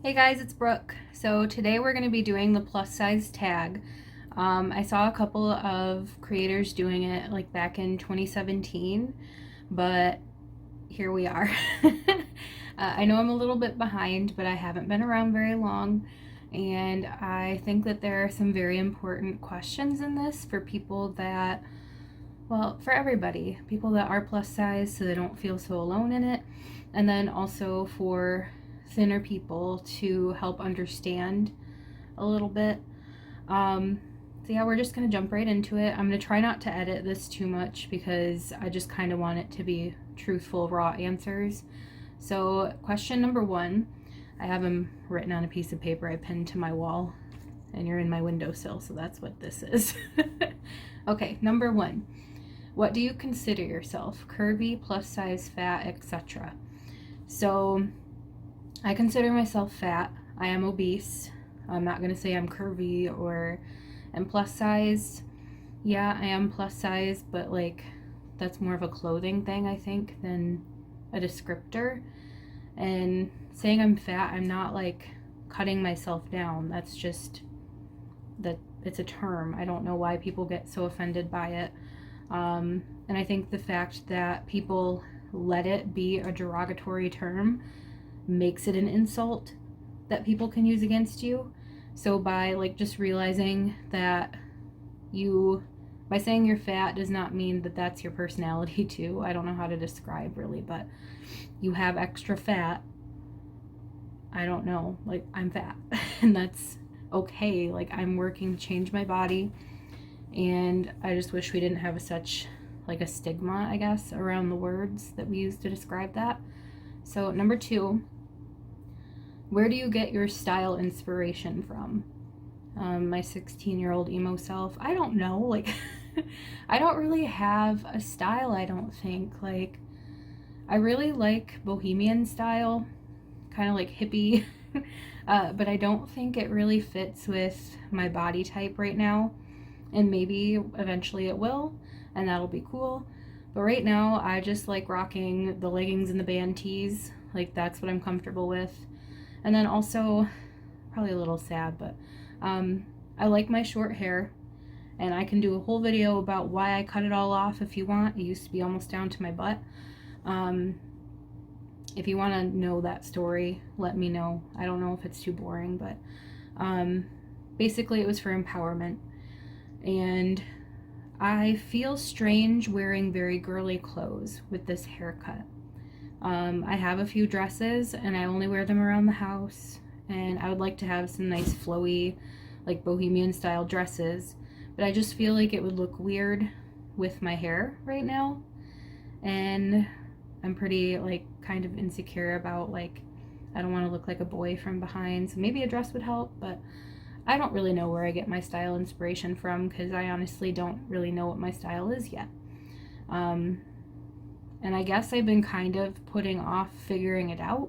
Hey guys, it's Brooke. So today we're going to be doing the plus size tag. I saw a couple of creators doing it like back in 2017, but here we are. I know I'm a little bit behind, but I haven't been around very long, and I think that there are some very important questions in this for people that, well, for everybody, people that are plus size so they don't feel so alone in it, and then also for thinner people to help understand a little bit. So yeah, we're just gonna jump right into it. I'm gonna try not to edit this too much because I just kind of want it to be truthful, raw answers. So question number one, I have them written on a piece of paper I pinned to my wall, and you're in my windowsill, so that's what this is. Okay, number one, what do you consider yourself? Curvy, plus size, fat, etc. So I consider myself fat. I am obese. I'm not gonna say I'm curvy or am plus size. Yeah, I am plus size, but like that's more of a clothing thing, I think, than a descriptor. And saying I'm fat, I'm not like cutting myself down. That's just that it's a term. I don't know why people get so offended by it. And I think the fact that people let it be a derogatory term makes it an insult that people can use against you. So by like just realizing that by saying you're fat does not mean that that's your personality too. I don't know how to describe really, but you have extra fat. I don't know, like I'm fat and that's okay. Like I'm working to change my body, and I just wish we didn't have such like a stigma, I guess, around the words that we use to describe that. So number two, where do you get your style inspiration from? My 16-year-old emo self. I don't know. Like, I don't really have a style, I don't think. Like, I really like bohemian style, kind of like hippie, but I don't think it really fits with my body type right now. And maybe eventually it will, and that'll be cool. But right now, I just like rocking the leggings and the band tees. Like, that's what I'm comfortable with. And then also, probably a little sad, but I like my short hair, and I can do a whole video about why I cut it all off if you want. It used to be almost down to my butt. If you want to know that story, let me know. I don't know if it's too boring, but basically it was for empowerment. And I feel strange wearing very girly clothes with this haircut. I have a few dresses and I only wear them around the house, and I would like to have some nice flowy like bohemian style dresses, but I just feel like it would look weird with my hair right now, and I'm pretty like kind of insecure about like I don't want to look like a boy from behind, so maybe a dress would help, but I don't really know where I get my style inspiration from because I honestly don't really know what my style is yet. And I guess I've been kind of putting off figuring it out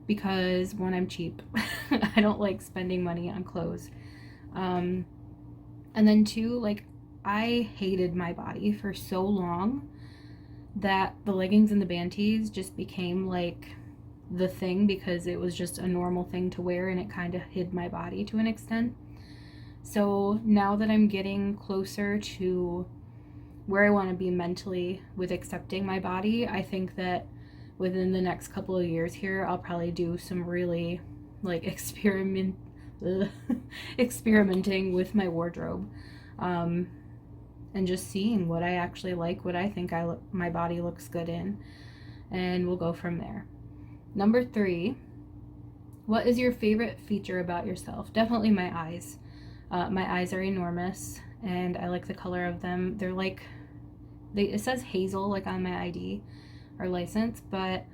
because one, I'm cheap. I don't like spending money on clothes. And then two, like I hated my body for so long that the leggings and the band tees just became like the thing because it was just a normal thing to wear, and it kind of hid my body to an extent. So now that I'm getting closer to where I want to be mentally with accepting my body, I think that within the next couple of years here, I'll probably do some really like experimenting with my wardrobe, and just seeing what I actually like, what I think my body looks good in, and we'll go from there. Number three, what is your favorite feature about yourself? Definitely my eyes. My eyes are enormous, and I like the color of them. They're like, it says hazel like on my ID or license, but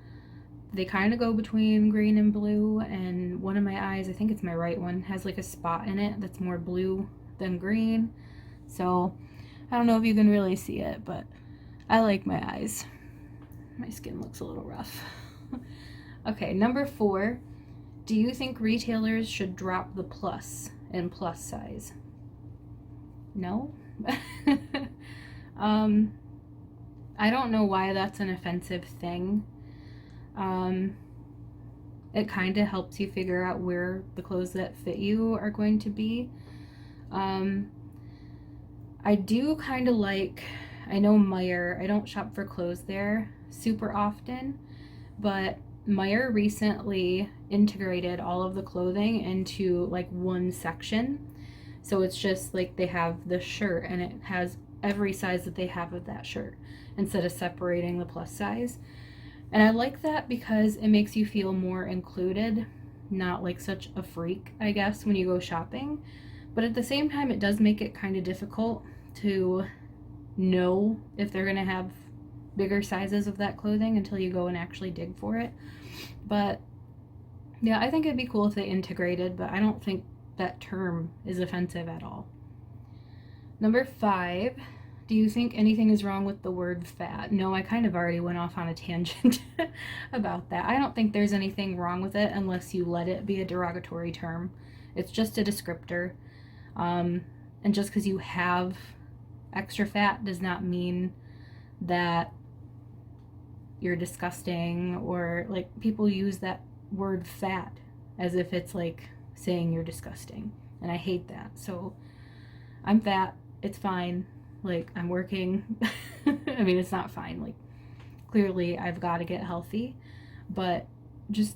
they kind of go between green and blue, and one of my eyes, I think it's my right one, has like a spot in it that's more blue than green. So I don't know if you can really see it, but I like my eyes. My skin looks a little rough. Okay, number four, do you think retailers should drop the plus in plus size? No. I don't know why that's an offensive thing. it kind of helps you figure out where the clothes that fit you are going to be. I do kind of like, I know Meijer, I don't shop for clothes there super often, but Meijer recently integrated all of the clothing into like one section. So it's just like they have the shirt and it has every size that they have of that shirt instead of separating the plus size. And I like that because it makes you feel more included, not like such a freak, I guess, when you go shopping. But at the same time, it does make it kind of difficult to know if they're going to have bigger sizes of that clothing until you go and actually dig for it. But yeah, I think it'd be cool if they integrated, but I don't think that term is offensive at all. Number 5, do you think anything is wrong with the word fat? No, I kind of already went off on a tangent about that. I don't think there's anything wrong with it unless you let it be a derogatory term. It's just a descriptor. And just because you have extra fat does not mean that you're disgusting, or like people use that word fat as if it's like saying you're disgusting. And I hate that. So I'm fat. It's fine. Like, I'm working. I mean, it's not fine. Like, clearly I've got to get healthy, but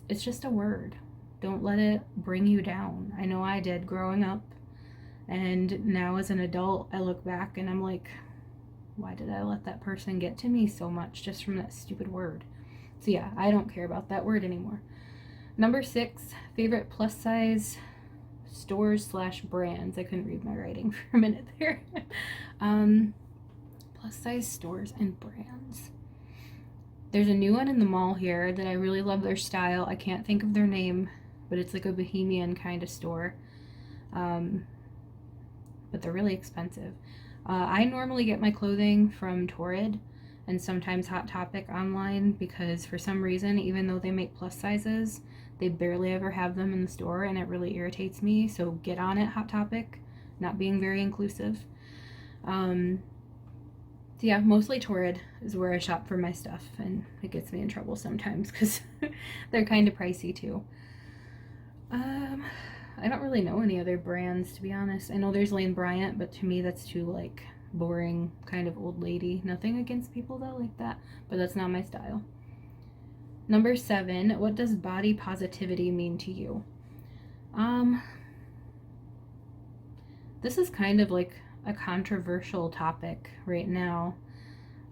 it's just a word. Don't let it bring you down. I know I did growing up, and now as an adult, I look back and I'm like, why did I let that person get to me so much just from that stupid word? So yeah, I don't care about that word anymore. Number 6, favorite plus size stores / brands. I couldn't read my writing for a minute there. Plus size stores and brands. There's a new one in the mall here that I really love their style. I can't think of their name, but it's like a bohemian kind of store. But they're really expensive. I normally get my clothing from Torrid and sometimes Hot Topic online because for some reason, even though they make plus sizes, they barely ever have them in the store, and it really irritates me. So get on it, Hot Topic. Not being very inclusive. So yeah, mostly Torrid is where I shop for my stuff, and it gets me in trouble sometimes because they're kind of pricey too. I don't really know any other brands, to be honest. I know there's Lane Bryant, but to me that's too like boring, kind of old lady. Nothing against people that like that, but that's not my style. Number 7, what does body positivity mean to you? This is kind of like a controversial topic right now.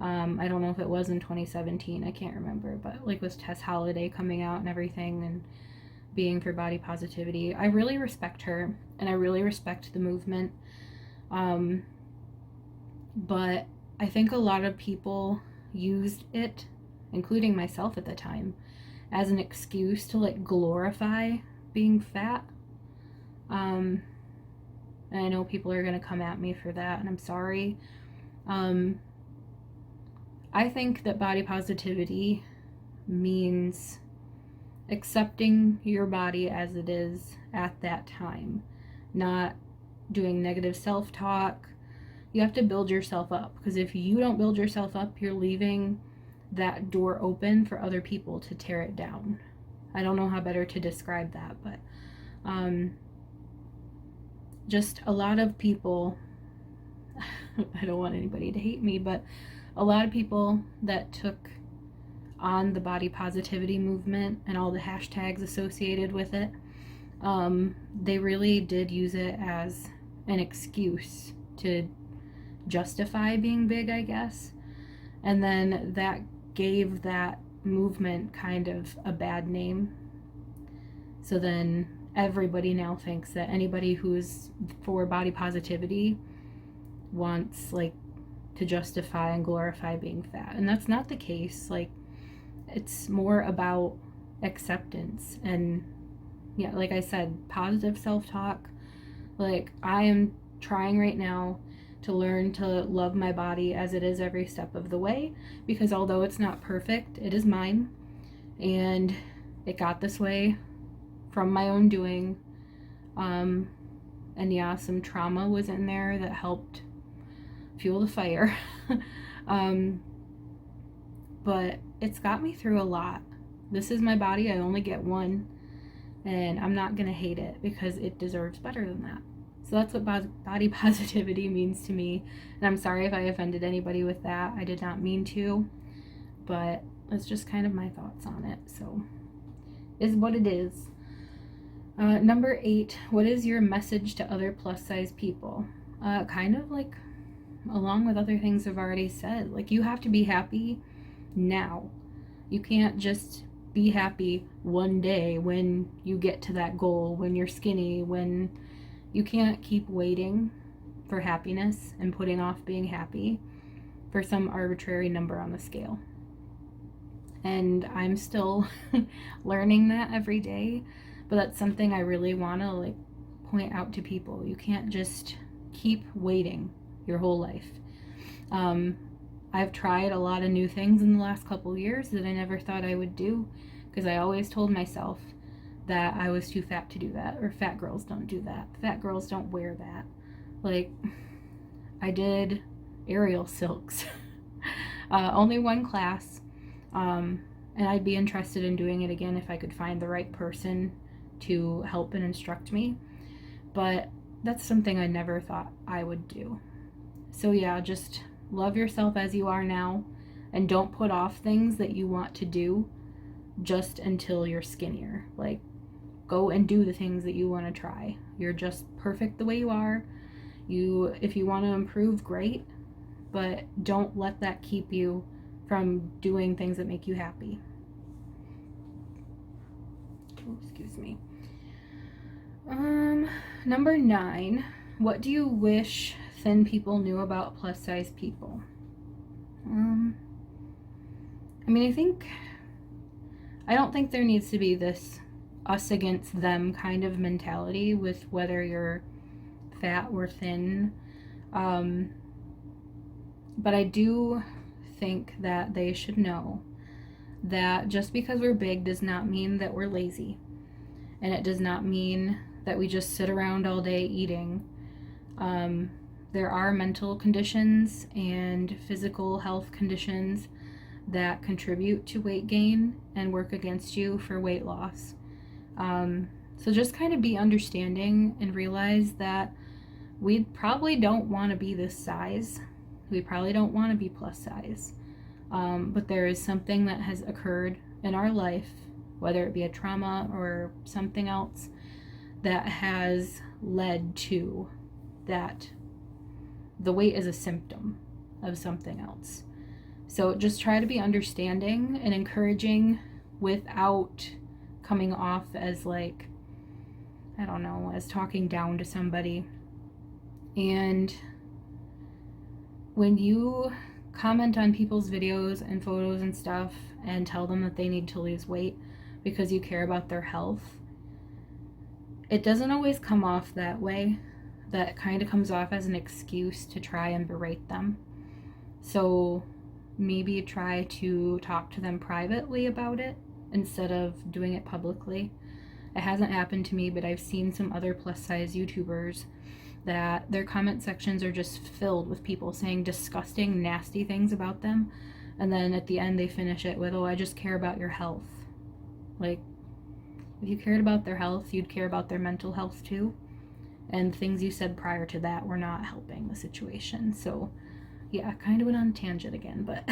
I don't know if it was in 2017, I can't remember, but like with Tess Holliday coming out and everything and being for body positivity, I really respect her and I really respect the movement. But I think a lot of people used it, including myself at the time, as an excuse to like glorify being fat. And I know people are going to come at me for that, and I'm sorry. I think that body positivity means accepting your body as it is at that time, not doing negative self-talk. You have to build yourself up, because if you don't build yourself up, you're leaving that door open for other people to tear it down. I don't know how better to describe that, but just a lot of people, I don't want anybody to hate me, but a lot of people that took on the body positivity movement and all the hashtags associated with it, they really did use it as an excuse to justify being big, I guess. And then that gave that movement kind of a bad name. So then everybody now thinks that anybody who's for body positivity wants like to justify and glorify being fat. And that's not the case. Like, it's more about acceptance and, yeah, like I said, positive self-talk. Like, I am trying right now to learn to love my body as it is every step of the way, because although it's not perfect, it is mine, and it got this way from my own doing. And yeah, some trauma was in there that helped fuel the fire. But it's got me through a lot. this is my body. I only get one, and I'm not gonna hate it because it deserves better than that. So that's what body positivity means to me. And I'm sorry if I offended anybody with that. I did not mean to, but it's just kind of my thoughts on it. So is what it is. Number 8, what is your message to other plus size people? Kind of like along with other things I've already said. Like, you have to be happy now. You can't just be happy one day when you get to that goal, when you're skinny, when you can't keep waiting for happiness and putting off being happy for some arbitrary number on the scale. And I'm still learning that every day, but that's something I really want to like point out to people. You can't just keep waiting your whole life. I've tried a lot of new things in the last couple years that I never thought I would do, because I always told myself that I was too fat to do that, or fat girls don't do that, fat girls don't wear that. Like, I did aerial silks, only one class, and I'd be interested in doing it again if I could find the right person to help and instruct me, but that's something I never thought I would do. So yeah, just love yourself as you are now, and don't put off things that you want to do just until you're skinnier. Like, go and do the things that you want to try. You're just perfect the way you are. If you want to improve, great, but don't let that keep you from doing things that make you happy. Oh, excuse me. Number 9, what do you wish thin people knew about plus size people? I don't think there needs to be this us against them kind of mentality with whether you're fat or thin. But I do think that they should know that just because we're big does not mean that we're lazy. And it does not mean that we just sit around all day eating. There are mental conditions and physical health conditions that contribute to weight gain and work against you for weight loss. So just kind of be understanding and realize that we probably don't want to be this size. We probably don't want to be plus size. But there is something that has occurred in our life, whether it be a trauma or something else, that has led to that. The weight is a symptom of something else. So just try to be understanding and encouraging without coming off as like, I don't know, as talking down to somebody. And when you comment on people's videos and photos and stuff and tell them that they need to lose weight because you care about their health, it doesn't always come off that way. That kind of comes off as an excuse to try and berate them. So maybe try to talk to them privately about it instead of doing it publicly. It hasn't happened to me, but I've seen some other plus size YouTubers that their comment sections are just filled with people saying disgusting, nasty things about them, and then at the end they finish it with, oh, I just care about your health. Like, if you cared about their health, you'd care about their mental health too. And things you said prior to that were not helping the situation. So yeah, kind of went on a tangent again, but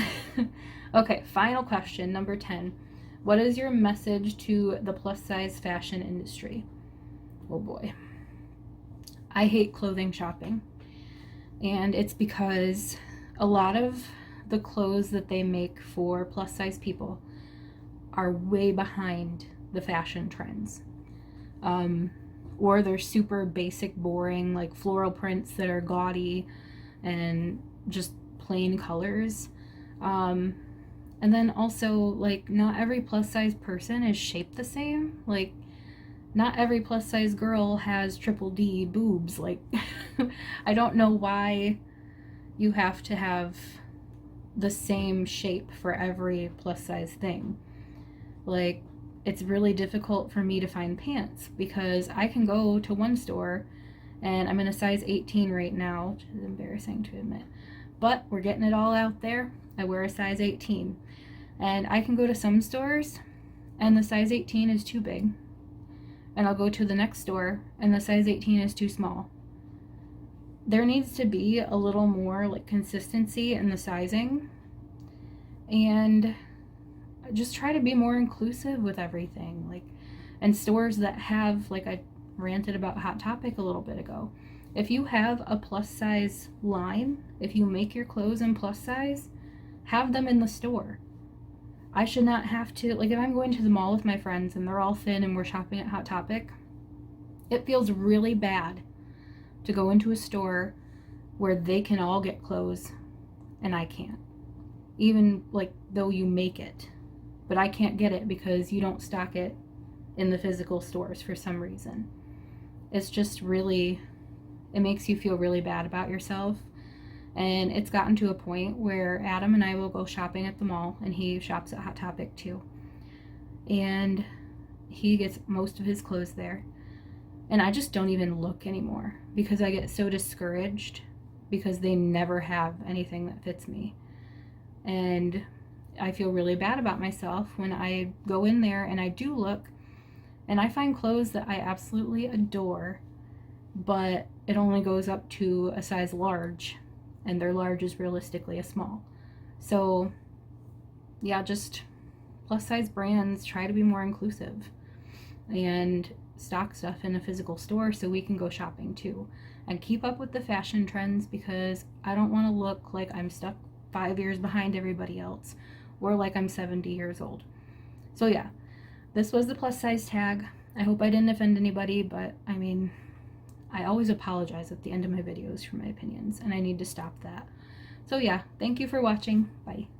okay, final question, number 10. What is your message to the plus size fashion industry? Oh boy. I hate clothing shopping. And it's because a lot of the clothes that they make for plus size people are way behind the fashion trends. Or they're super basic, boring, like floral prints that are gaudy and just plain colors. And then also, like, not every plus size person is shaped the same. Like, not every plus size girl has triple D boobs. Like, I don't know why you have to have the same shape for every plus size thing. Like, it's really difficult for me to find pants because I can go to one store and I'm in a size 18 right now, which is embarrassing to admit, but we're getting it all out there. I wear a size 18, and I can go to some stores and the size 18 is too big. And I'll go to the next store and the size 18 is too small. There needs to be a little more like consistency in the sizing, and just try to be more inclusive with everything. Like, and stores that have, like I ranted about Hot Topic a little bit ago, if you have a plus size line, if you make your clothes in plus size, have them in the store. I should not have to, like, if I'm going to the mall with my friends and they're all thin and we're shopping at Hot Topic, it feels really bad to go into a store where they can all get clothes and I can't. Even like though you make it, but I can't get it because you don't stock it in the physical stores for some reason. It's just really, it makes you feel really bad about yourself. And it's gotten to a point where Adam and I will go shopping at the mall, and he shops at Hot Topic too. And he gets most of his clothes there. And I just don't even look anymore because I get so discouraged because they never have anything that fits me. And I feel really bad about myself when I go in there and I do look and I find clothes that I absolutely adore, but it only goes up to a size large, and their large is realistically a small. So yeah, just plus size brands, try to be more inclusive and stock stuff in a physical store so we can go shopping too, and keep up with the fashion trends, because I don't want to look like I'm stuck 5 years behind everybody else or like I'm 70 years old. So yeah, this was the plus size tag. I hope I didn't offend anybody, but I mean, I always apologize at the end of my videos for my opinions, and I need to stop that. So yeah, thank you for watching. Bye.